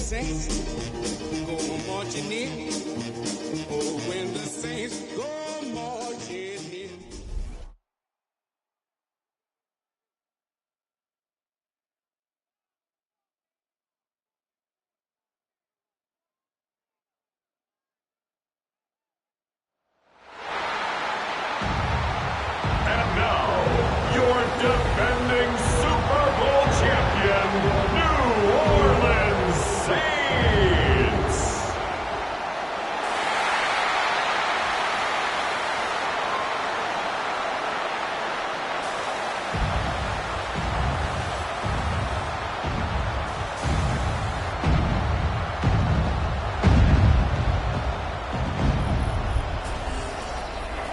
Saints go marching in, oh, when the Saints go marching in. And now, your defending Super Bowl champion, New Orleans Saints.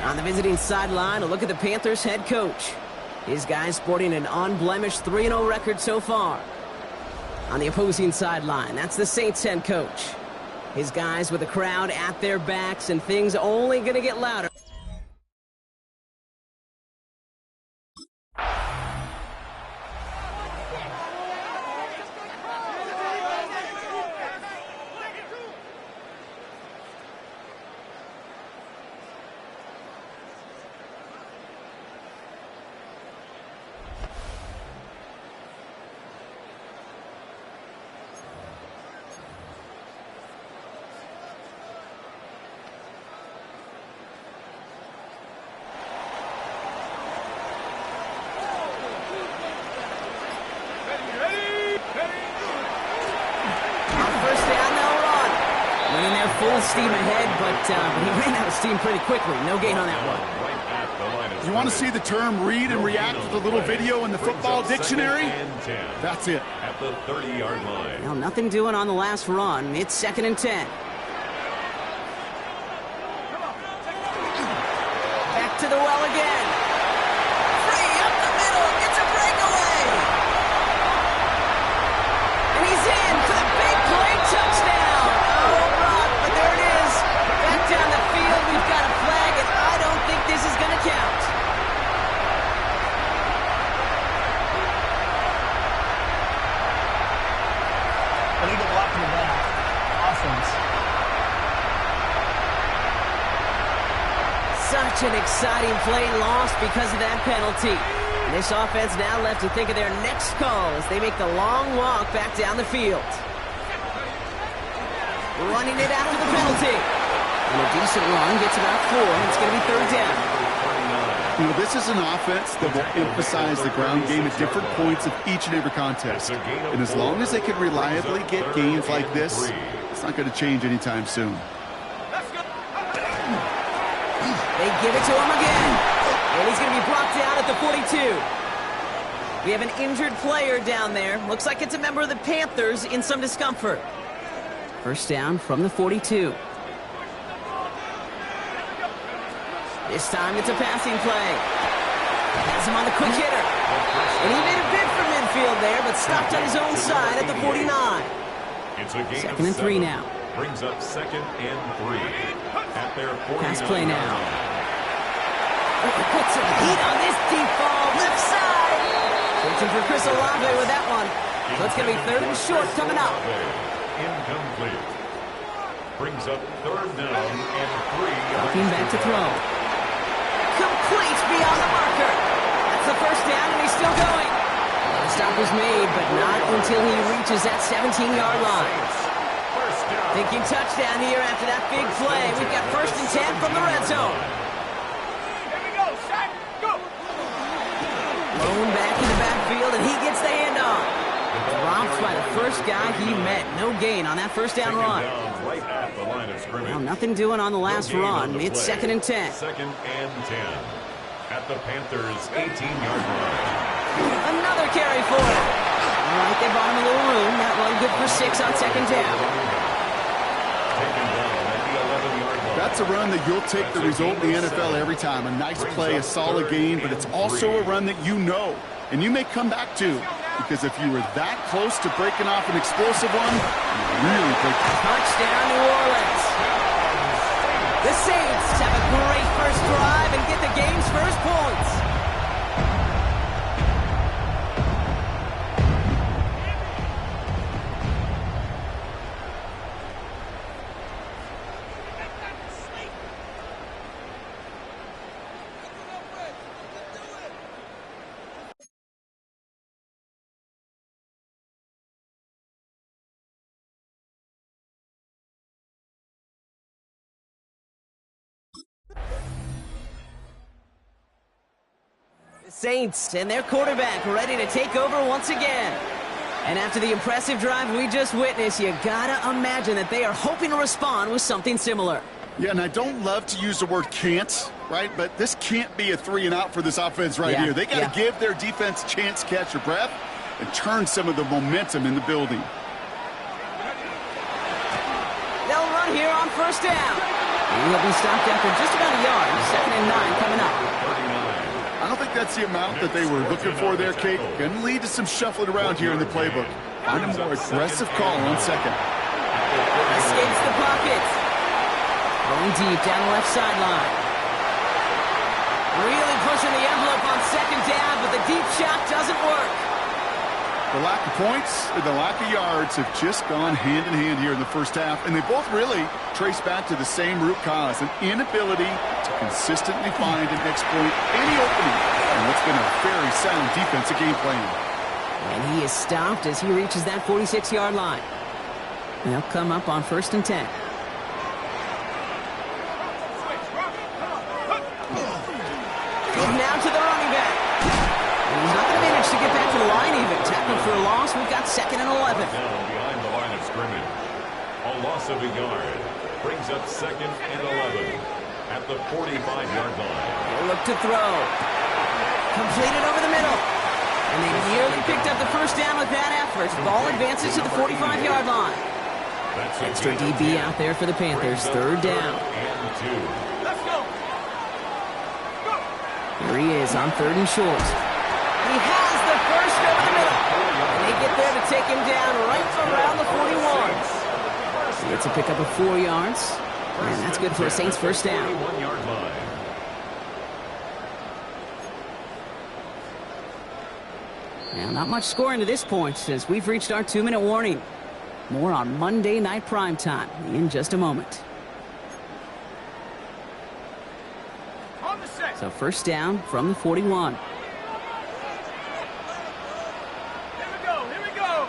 On the visiting sideline, a look at the Panthers head coach. His guys sporting an unblemished 3-0 record so far. On the opposing sideline, that's the Saints head coach. His guys with the crowd at their backs, and things only going to get louder. Full steam ahead, but he ran out of steam pretty quickly. No gain on that one. You want to see the term read and react with a little video in the football dictionary? That's it. At the 30-yard line. Well, nothing doing on the last run. It's 2nd and 10. Back to the well again. Free up the middle. It's a breakaway. And he's in for the big play touchdown. Down the field, we've got a flag, and I don't think this is going to count. Illegal block in the back. Offense. Such an exciting play lost because of that penalty. And this offense now left to think of their next call as they make the long walk back down the field. Running it after the penalty. And a decent run gets about 4, and it's going to be 3rd down. You know, this is an offense that will emphasize the ground game at different points of each and every contest. And as long as they can reliably get gains like this, it's not going to change anytime soon. They give it to him again. And he's going to be brought down at the 42. We have an injured player down there. Looks like it's a member of the Panthers in some discomfort. First down from the 42. This time it's a passing play. Has him on the quick hitter. And he made a bid for midfield there, but stopped on his own side at the 49. It's a gain 2nd and 3 now. Brings up 2nd and 3. At their 49. Pass play now. Put some heat on this deep ball, left side. Searching for Chris Olave with that one. So it's going to be 3rd and short coming up. Incomplete. Brings up 3rd down and 3. Looking back to throw. Complete beyond the marker. That's the first down, and he's still going. The stop was made, but not until he reaches that 17-yard line. Thinking touchdown here after that big play. We've got 1st and 10 from the red zone. Blown back in the backfield, and he gets the handoff. Dropped by the first guy he met. No gain on that first down run. Right at the line of scrimmage. Well, nothing doing on the last run. It's 2nd and 10. 2nd and 10. At the Panthers' 18-yard line. Another carry for him. All right, they bought him a little room. That one good for 6 on 2nd down. Taken down at the 11-yard line. That's a run that you'll take the result in the NFL every time. A nice play, a solid gain, but it's also a run that you know, and you may come back to. Because if you were that close to breaking off an explosive one, you really break it. Touchdown, New Orleans. The Saints have a great first drive and get the game's first points. Saints and their quarterback ready to take over once again. And after the impressive drive we just witnessed, you gotta imagine that they are hoping to respond with something similar. Yeah, and I don't love to use the word can't, right? But this can't be a 3-and-out for this offense right here. They got to give their defense a chance to catch their breath and turn some of the momentum in the building. They'll run here on first down. He'll be stopped after just about a yard. 2nd and 9 coming up. I don't think that's the amount that they were looking for there, Kate. Going to lead to some shuffling around here in the playbook. Find a more aggressive call on second. Escapes the pocket. Going deep down the left sideline. Really pushing the envelope on second down, but the deep shot doesn't work. The lack of points and the lack of yards have just gone hand in hand here in the first half, and they both really trace back to the same root cause, an inability to consistently find and exploit any opening in what's been a very sound defensive game plan. And he is stopped as he reaches that 46-yard line. They'll come up on 1st and 10. Now to the running back. And he's not going to manage to get back to the line even. Tackled for a loss. We've got 2nd and 11. Down behind the line of scrimmage. A loss of a yard brings up 2nd and 11 at the 45-yard line. They'll look to throw. Completed over the middle. And they nearly picked up the first down with that effort. Ball advances to the 45-yard line. Extra DB out there for the Panthers. 3rd down. Here he is on 3rd and short. He has the first over the middle. And they get there to take him down right around the 41. He gets a pickup of 4 yards. And that's good for a Saints first down. 41-yard line. Now, not much scoring to this point since we've reached our 2-minute warning. More on Monday Night Primetime in just a moment. So first down from the 41. Here we go.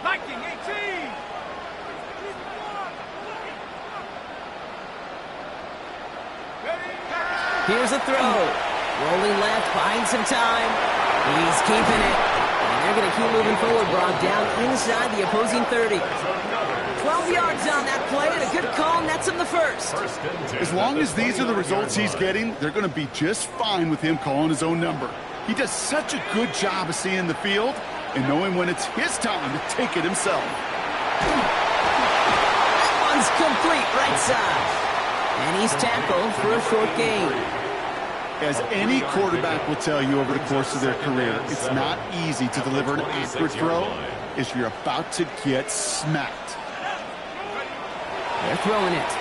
Viking 18. Here's a throw. Rolling left, buying some time. He's keeping it. And they're going to keep moving forward, Brock, down inside the opposing 30. 12 yards on that play, and a good call nets him the first. As long as these are the results he's getting, they're going to be just fine with him calling his own number. He does such a good job of seeing the field and knowing when it's his time to take it himself. That one's complete right side. And he's tackled for a short gain. As any quarterback will tell you over the course of their career, it's not easy to deliver an accurate throw if you're about to get smacked. They're throwing it.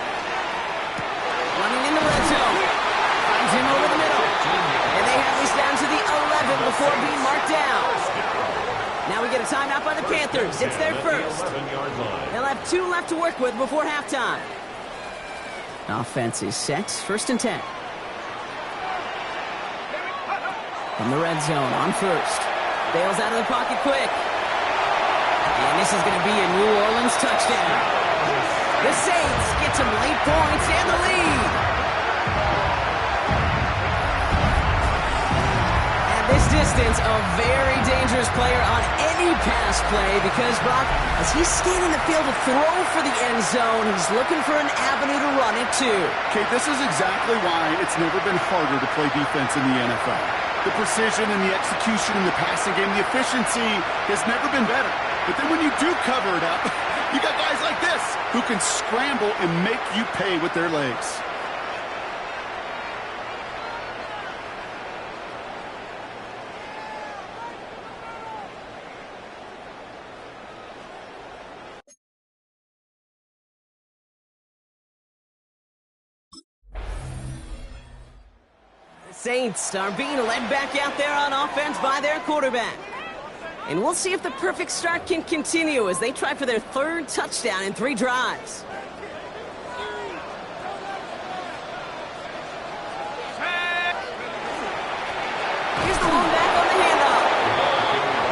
Running in the red zone. Finds him over the middle. And they have this down to the 11 before being marked down. Now we get a timeout by the Panthers. It's their first. They'll have 2 left to work with before halftime. Offense is set. 1st and 10. From the red zone on first. Bails out of the pocket quick. And this is going to be a New Orleans touchdown. The Saints get some late points and the lead. At this distance, a very dangerous player on any pass play because, Brock, as he's scanning the field to throw for the end zone, he's looking for an avenue to run it too. Kate, this is exactly why it's never been harder to play defense in the NFL. The precision and the execution in the passing game, the efficiency has never been better. But then when you do cover it up, you got guys like this who can scramble and make you pay with their legs. The Saints are being led back out there on offense by their quarterback. And we'll see if the perfect start can continue as they try for their 3rd touchdown in 3 drives. Here's the one back on the handoff.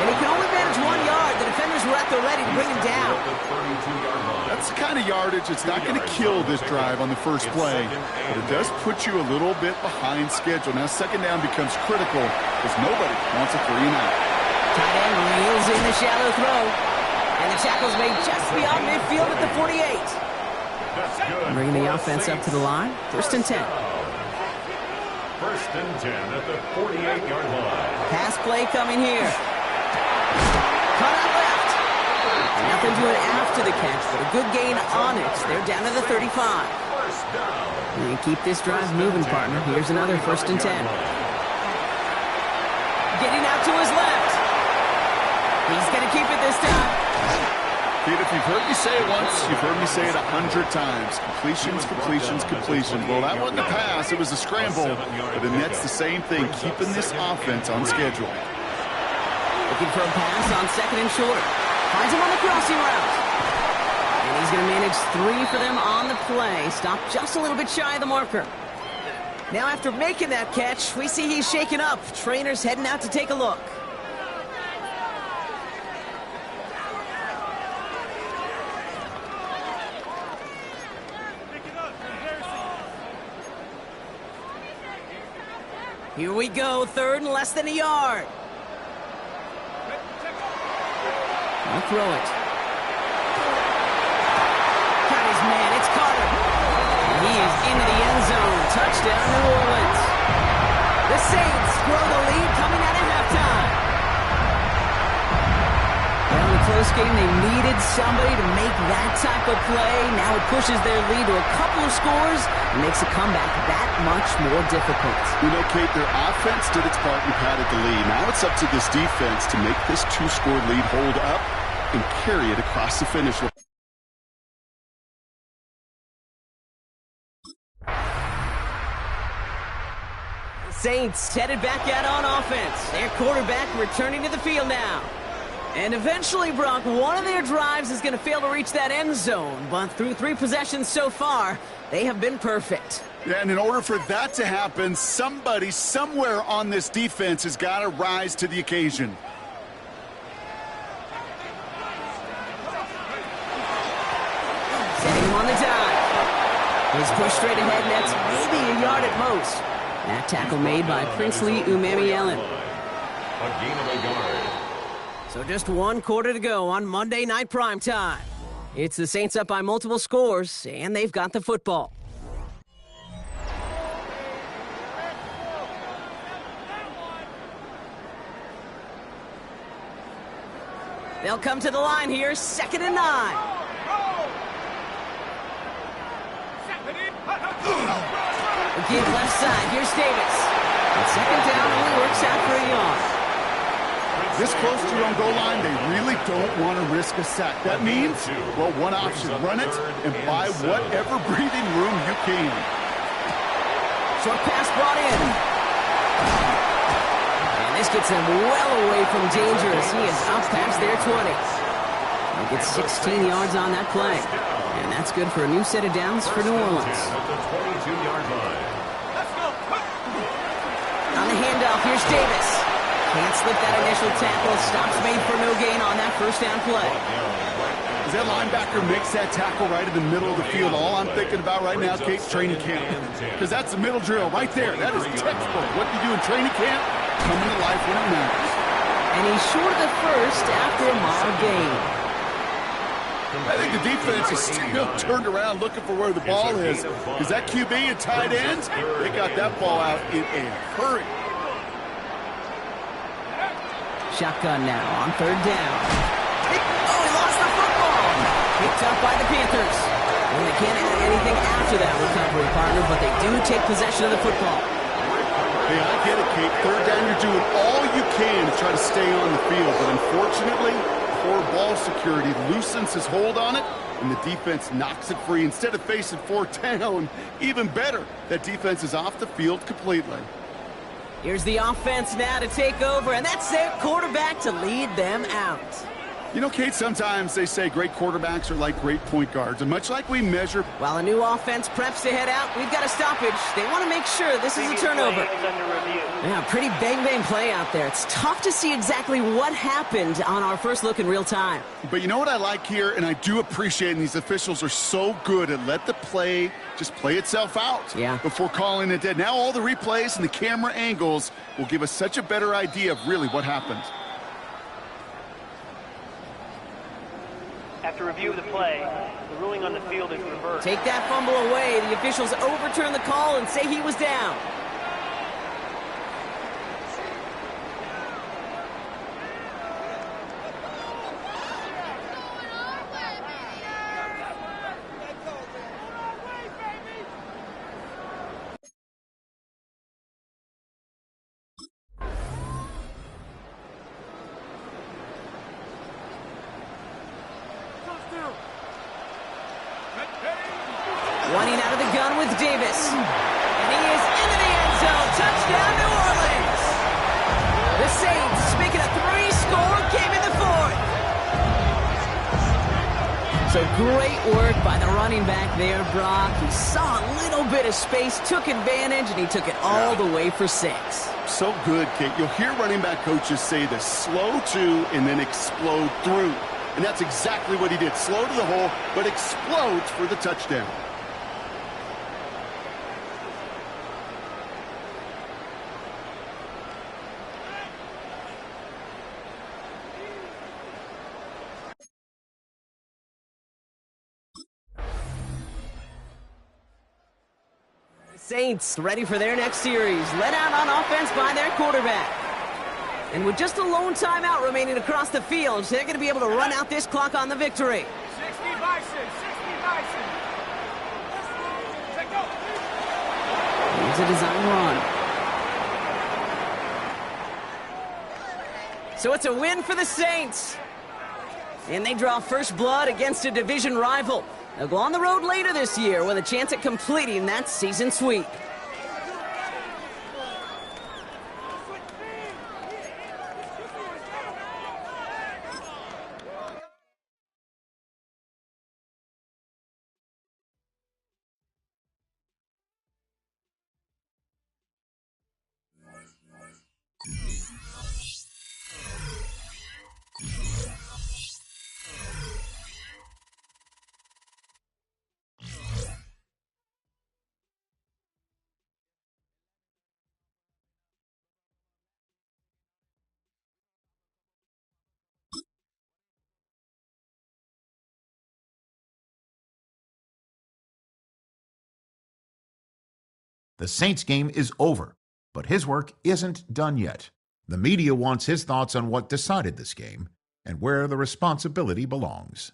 And he can only manage 1 yard. The defenders were at the ready to bring him down. That's the kind of yardage, it's not going to kill this drive on the first play, but it does put you a little bit behind schedule. Now, second down becomes critical because nobody wants a 3-and-out. Tight end reels in the shallow throw. And the tackle's made just beyond midfield at the 48. Bringing the offense up to the line. First and 10. First and 10 at the 48-yard line. Pass play coming here. Cut out left. Nothing doing after the catch, but a good gain on it. They're down to the 35. First down. You keep this drive moving, partner. Here's another first and 10. Getting out to his left. He's going to keep it this time. Kid, if you've heard me say it once, you've heard me say it 100 times. Completions, completions, completions. Well, that wasn't a pass. It was a scramble. But the Nets the same thing, keeping this offense on schedule. Looking for a pass on second and short. Finds him on the crossing route. And he's going to manage 3 for them on the play. Stop just a little bit shy of the marker. Now, after making that catch, we see he's shaken up. Trainer's heading out to take a look. Here we go, third and less than a yard. I'll throw it. Got his man, it's Carter. And he is into the end zone. Touchdown, New Orleans. The Saints grow the lead coming out of halftime. Well, in a close game, they needed somebody to make that type of play. Now it pushes their lead to a couple of scores and makes a comeback that much more difficult. You know, Kate, their offense did its part and padded the lead. Now it's up to this defense to make this 2-score lead hold up and carry it across the finish line. Saints headed back out on offense. Their quarterback returning to the field now. And eventually, Brock, one of their drives is going to fail to reach that end zone. But through 3 possessions so far, they have been perfect. Yeah, and in order for that to happen, somebody somewhere on this defense has got to rise to the occasion. Setting him on the dive. He's pushed straight ahead, and that's maybe a yard at most. That tackle made by Princely Umamielen. A gain of a yard. So just 1 quarter to go on Monday Night Primetime. It's the Saints up by multiple scores, and they've got the football. They'll come to the line here, 2nd and 9. Again, left side, here's Davis. And 2nd down only works out for a yard. This close to your own goal line, they really don't want to risk a sack. That means, well, one option, run it and buy whatever breathing room you can. Short pass brought in. And this gets him well away from danger as he is up past their 20. He gets 16 yards on that play. And that's good for a new set of downs for New Orleans. At the 22-yard line. On the handoff, here's Davis. Can't slip that initial tackle. Stops made for no gain on that first down play. As that linebacker makes that tackle right in the middle of the field, all I'm thinking about right now is Kate's training camp. Because that's the middle drill right there. That is textbook. What you do in training camp, coming to life when it matters. And he's short of the first after a mild gain. I think the defense is still turned around looking for where the ball is. Because that QB and tight ends, they got that ball out in a hurry. Shotgun now on 3rd down. Oh, he lost the football. Picked up by the Panthers. And they can't add anything after that recovery, partner, but they do take possession of the football. Hey, I get it, Kate. 3rd down, you're doing all you can to try to stay on the field. But unfortunately, poor ball security loosens his hold on it, and the defense knocks it free. Instead of facing 4th down, even better, that defense is off the field completely. Here's the offense now to take over, and that's their quarterback to lead them out. You know, Kate, sometimes they say great quarterbacks are like great point guards, and much like we measure... While a new offense preps to head out, we've got a stoppage. They want to make sure this is a turnover. Yeah, pretty bang-bang play out there. It's tough to see exactly what happened on our first look in real time. But you know what I like here, and I do appreciate, and these officials are so good at let the play just play itself out before calling it dead. Now all the replays and the camera angles will give us such a better idea of really what happened. After review of the play, the ruling on the field is reversed. Take that fumble away. The officials overturn the call and say he was down. Running out of the gun with Davis. And he is into the end zone. Touchdown, New Orleans. The Saints making a 3-score game in the fourth. So great work by the running back there, Brock. He saw a little bit of space, took advantage, and he took it all the way for 6. So good, Kate. You'll hear running back coaches say this: slow to and then explode through. And that's exactly what he did. Slow to the hole, but explodes for the touchdown. Saints ready for their next series, led out on offense by their quarterback. And with just a lone timeout remaining across the field, they're going to be able to run out this clock on the victory. 60 Bison. Here's a design run. So it's a win for the Saints. And they draw first blood against a division rival. They'll go on the road later this year with a chance at completing that season sweep. The Saints game is over, but his work isn't done yet. The media wants his thoughts on what decided this game and where the responsibility belongs.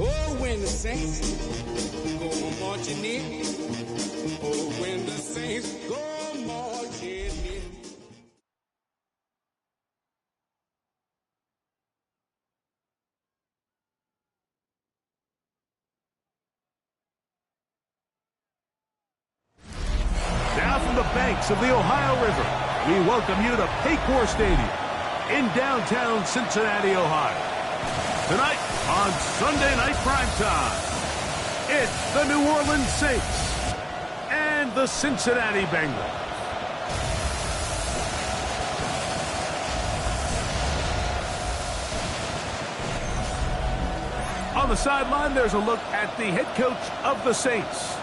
Oh, when the saints go marching in. Oh, when the saints go marching in. Now from the banks of the Ohio River, we welcome you to Paycor Stadium in downtown Cincinnati, Ohio. Tonight on Sunday Night Primetime, it's the New Orleans Saints and the Cincinnati Bengals. On the sideline, there's a look at the head coach of the Saints.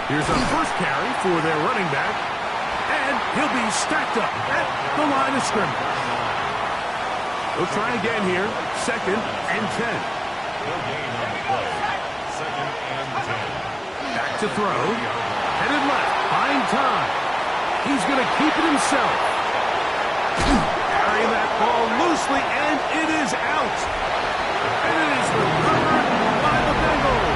Here's a first carry for their running back, and he'll be stacked up at the line of scrimmage. They'll try again here, 2nd and 10. No gain on the play. 2nd and 10. Back to throw, headed left, buying time. He's going to keep it himself. Carrying that ball loosely, and it is out. And it is recovered by the Bengals.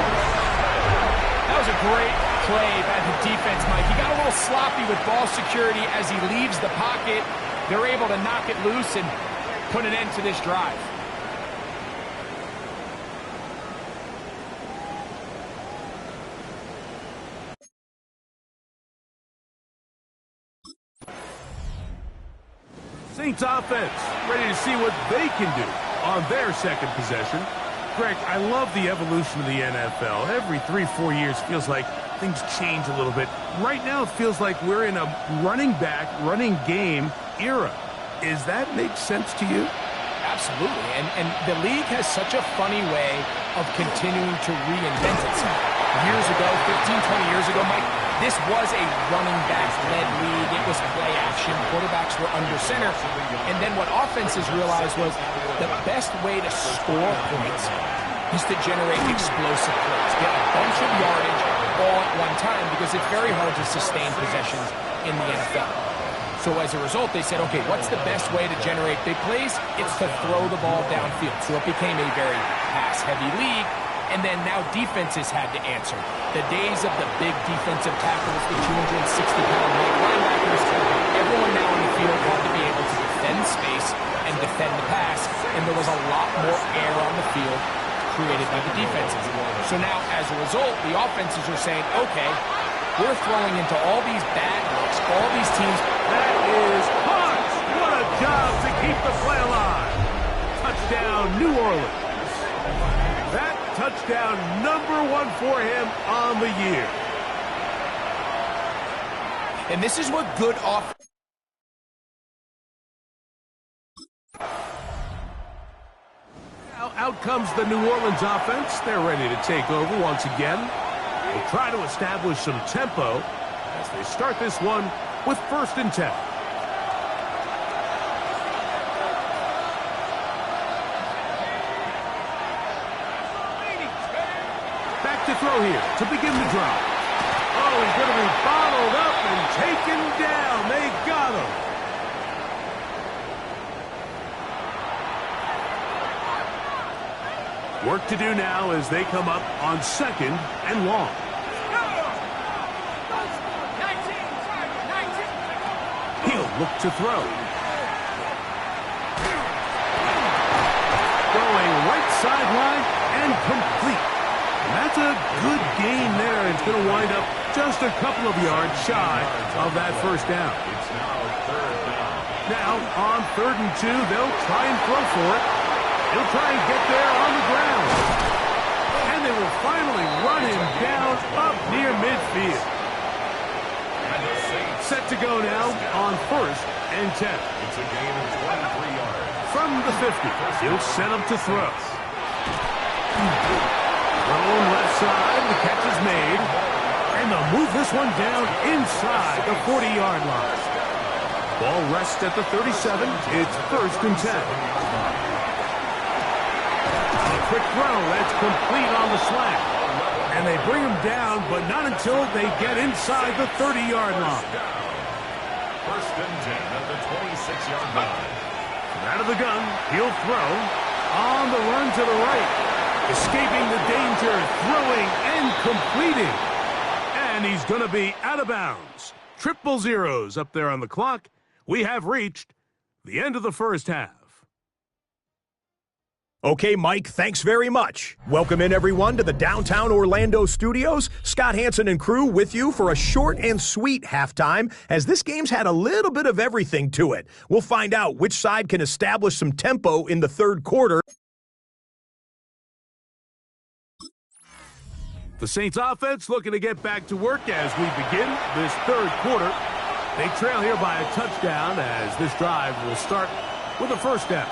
That was a great play by the defense, Mike. He got a little sloppy with ball security as he leaves the pocket. They're able to knock it loose and put an end to this drive. Saints offense ready to see what they can do on their second possession. Greg, I love the evolution of the NFL. Every 3-4 years feels like things change a little bit. Right now it feels like we're in a running back, running game era. Does that make sense to you? Absolutely. And the league has such a funny way of continuing to reinvent itself. Years ago, 15, 20 years ago, Mike, this was a running back-led league. It was play action. Quarterbacks were under center. And then what offenses realized was the best way to score points is to generate explosive plays. Get a bunch of yardage all at one time because it's very hard to sustain possessions in the NFL. So as a result, they said, okay, what's the best way to generate big plays? It's to throw the ball downfield. So it became a very pass-heavy league. And then now defenses had to answer. The days of the big defensive tackles, the 260-pound linebackers, everyone now on the field had to be able to defend space and defend the pass, and there was a lot more air on the field created by the defenses. So now, as a result, the offenses are saying, okay, we're throwing into all these bad looks, all these teams. That is hot! What a job to keep the play alive! Touchdown, New Orleans. That touchdown #1 for him on the year. And this is what good offense. Now out comes the New Orleans offense. They're ready to take over once again. They'll try to establish some tempo as they start this one with 1st and 10. Back to throw here to begin the drive. Oh, he's going to be bottled up and taken down. They got him. Work to do now as they come up on 2nd and long. He'll look to throw. Going right sideline and complete. And that's a good gain there. It's going to wind up just a couple of yards shy of that 1st down. It's now 3rd down. Now on 3rd and 2, they'll try and throw for it. He'll try and get there on the ground. And they will finally run him down up near midfield. And the Saints set to go now on 1st and 10. It's a gain of 23 yards. From the 50, he'll set him to throw. Thrown left side, the catch is made. And they'll move this one down inside the 40-yard line. Ball rests at the 37. It's 1st and 10. A quick throw, that's complete on the slant. And they bring him down, but not until they get inside the 30-yard line. 1st and 10 at the 26-yard line. Out of the gun, he'll throw. On the run to the right. Escaping the danger, throwing and completing. And he's going to be out of bounds. Triple zeros up there on the clock. We have reached the end of the first half. Okay, Mike, thanks very much. Welcome in, everyone, to the downtown Orlando studios. Scott Hansen and crew with you for a short and sweet halftime, as this game's had a little bit of everything to it. We'll find out which side can establish some tempo in the third quarter. The Saints offense looking to get back to work as we begin this third quarter. They trail here by a touchdown as this drive will start with a first down.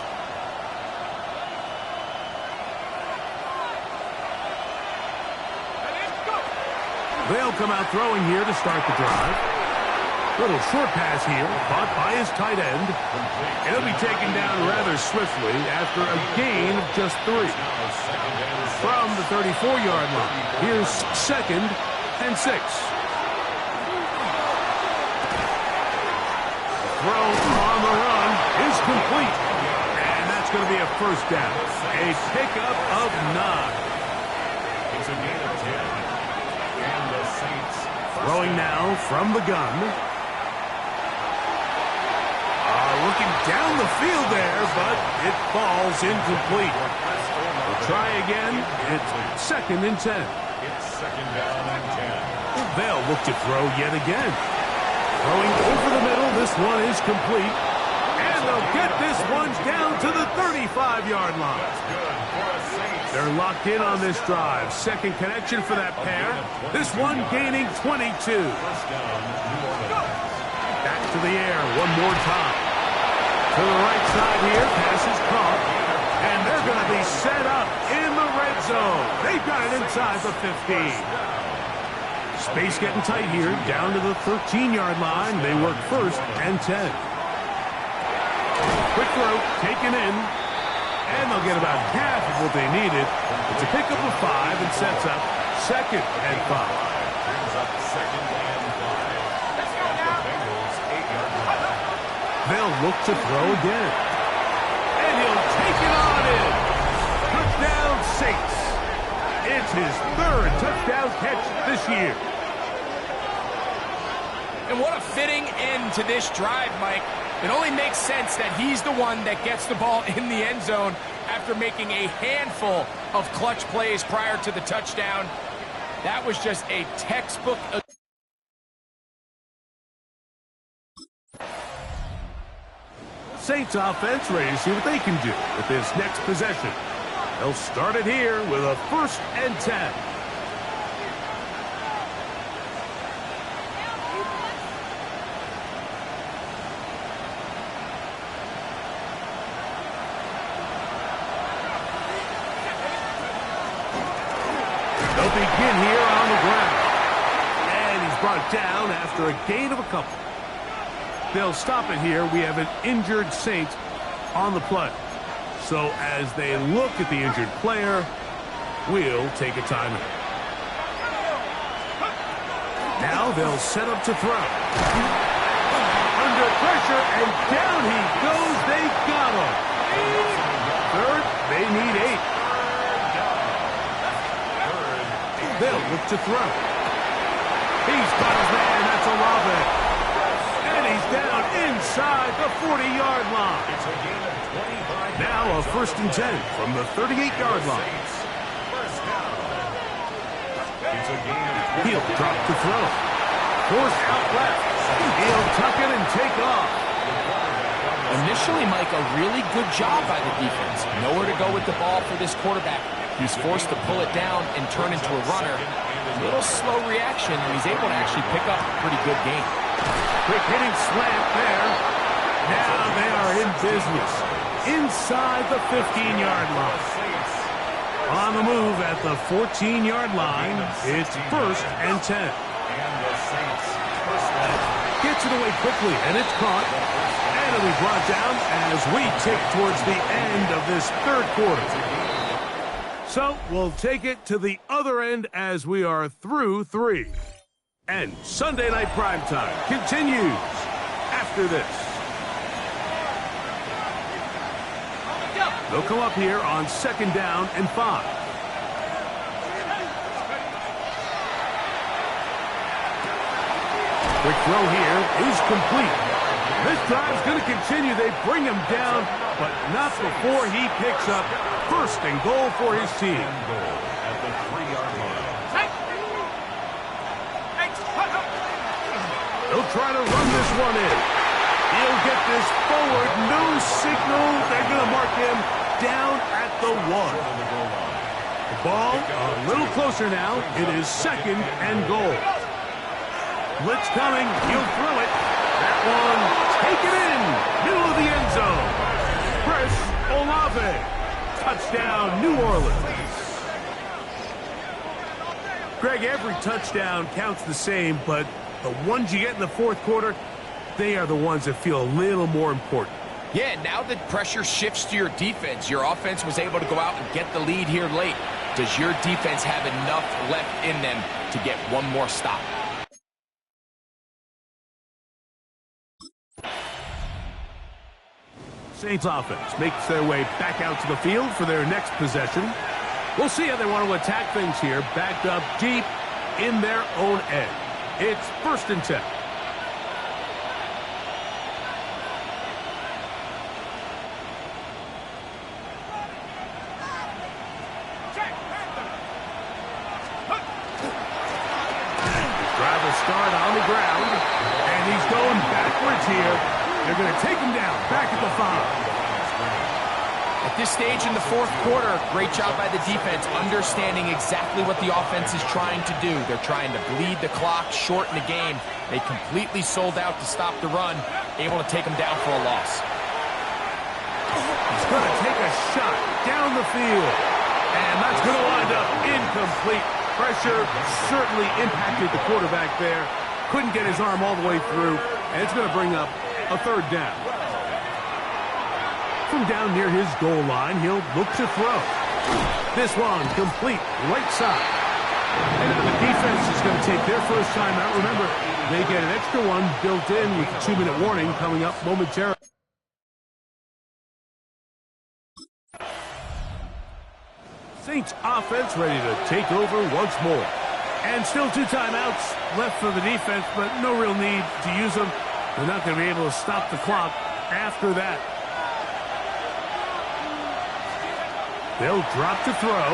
They'll come out throwing here to start the drive. Little short pass here, caught by his tight end. And he'll be taken down rather swiftly after a gain of just 3. From the 34-yard line, here's 2nd and 6. Throw on the run is complete. And that's going to be a first down. A pickup of 9. It's a gain of 10. Throwing now from the gun. Looking down the field there, but it falls incomplete. We'll try again. It's 2nd and 10. It's 2nd down and 10. They'll look to throw yet again. Throwing over the middle. This one is complete. And they'll get this one down to the 35-yard line. They're locked in on this drive. Second connection for that pair. This one gaining 22. Back to the air one more time. To the right side here. Pass is caught. And they're going to be set up in the red zone. They've got it inside the 15. Space getting tight here. Down to the 13-yard line. They work 1st and 10. Quick throw. Taken in. And they'll get about half of what they needed. It's a pickup of 5 and sets up 2nd and 5. Brings up 2nd and 5. Let's go now. Bengals 8-yard line. They'll look to throw again. And he'll take it on in. Touchdown Saints. It's his 3rd touchdown catch this year. And what a fitting end to this drive, Mike. It only makes sense that he's the one that gets the ball in the end zone after making a handful of clutch plays prior to the touchdown. That was just a textbook. Saints offense ready to see what they can do with this next possession. They'll start it here with a 1st and 10. They'll begin here on the ground. And he's brought down after a gain of a couple. They'll stop it here. We have an injured Saint on the play. So as they look at the injured player, we'll take a timeout. Now they'll set up to throw. Under pressure, and down he goes. They got him. 3rd, they need 8. They'll look to throw. He's got his man. That's Olave. And he's down inside the 40-yard line. It's a gain of 25. Now a 1st and 10 from the 38-yard line. First down. It's a gain of 20. He'll drop to throw. Forced out left. He'll tuck it and take off. Initially, Mike, a really good job by the defense. Nowhere to go with the ball for this quarterback. He's forced to pull it down and turn into a runner. A little slow reaction, and he's able to actually pick up a pretty good game. Quick hitting slant there. Now they are in business. Inside the 15-yard line. On the move at the 14-yard line, it's 1st and 10. Gets it away quickly, and it's caught. And it'll be brought down as we tick towards the end of this 3rd quarter. So we'll take it to the other end as we are through 3. And Sunday Night Primetime continues after this. They'll come up here on 2nd down and 5. Quick throw here is complete. This drive's going to continue. They bring him down, but not before he picks up 1st and goal for his team. At the 3-yard line. He'll try to run this one in. He'll get this forward. No signal. They're going to mark him down at the 1. The ball a little closer now. It is 2nd and goal. Blitz coming. He'll throw it. That one, take it in. Middle of the end zone. Chris Olave. Touchdown, New Orleans. Greg, every touchdown counts the same, but the ones you get in the 4th quarter, they are the ones that feel a little more important. Yeah, now that pressure shifts to your defense, your offense was able to go out and get the lead here late. Does your defense have enough left in them to get one more stop? Saints offense makes their way back out to the field for their next possession. We'll see how they want to attack things here, backed up deep in their own end. It's 1st and 10. Drive will start on the ground, and he's going backwards here. They're going to take him down, back at the 5. At this stage in the 4th quarter, great job by the defense, understanding exactly what the offense is trying to do. They're trying to bleed the clock, shorten the game. They completely sold out to stop the run, able to take him down for a loss. He's going to take a shot down the field, and that's going to wind up incomplete. Pressure certainly impacted the quarterback there. Couldn't get his arm all the way through, and it's going to bring up a 3rd down. From down near his goal line, he'll look to throw. This one complete, right side. And now the defense is going to take their first time out. Remember, they get an extra one built in with a 2-minute warning coming up momentarily. Saints offense ready to take over once more. And still 2 timeouts left for the defense, but no real need to use them. They're not going to be able to stop the clock after that. They'll drop to throw.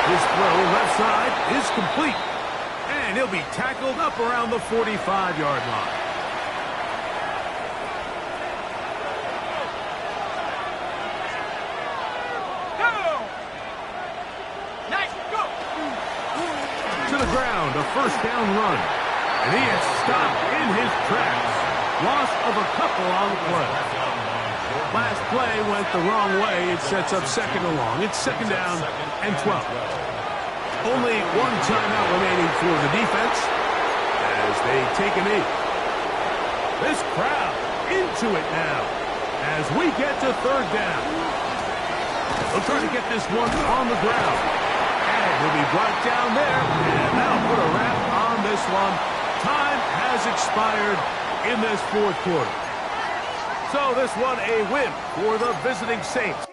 His throw left side is complete. And he'll be tackled up around the 45-yard line. To the ground, a 1st down run. And he is stopped in his tracks. Loss of a couple on the play. Last play went the wrong way. It sets up 2nd and long. It's 2nd down and 12. Only 1 timeout remaining for the defense as they take a knee. This crowd into it now as we get to 3rd down. They'll try to get this one on the ground. And he'll be brought down there. And that'll put a wrap on this one. Time has expired in this 4th quarter. So this one a win for the visiting Saints.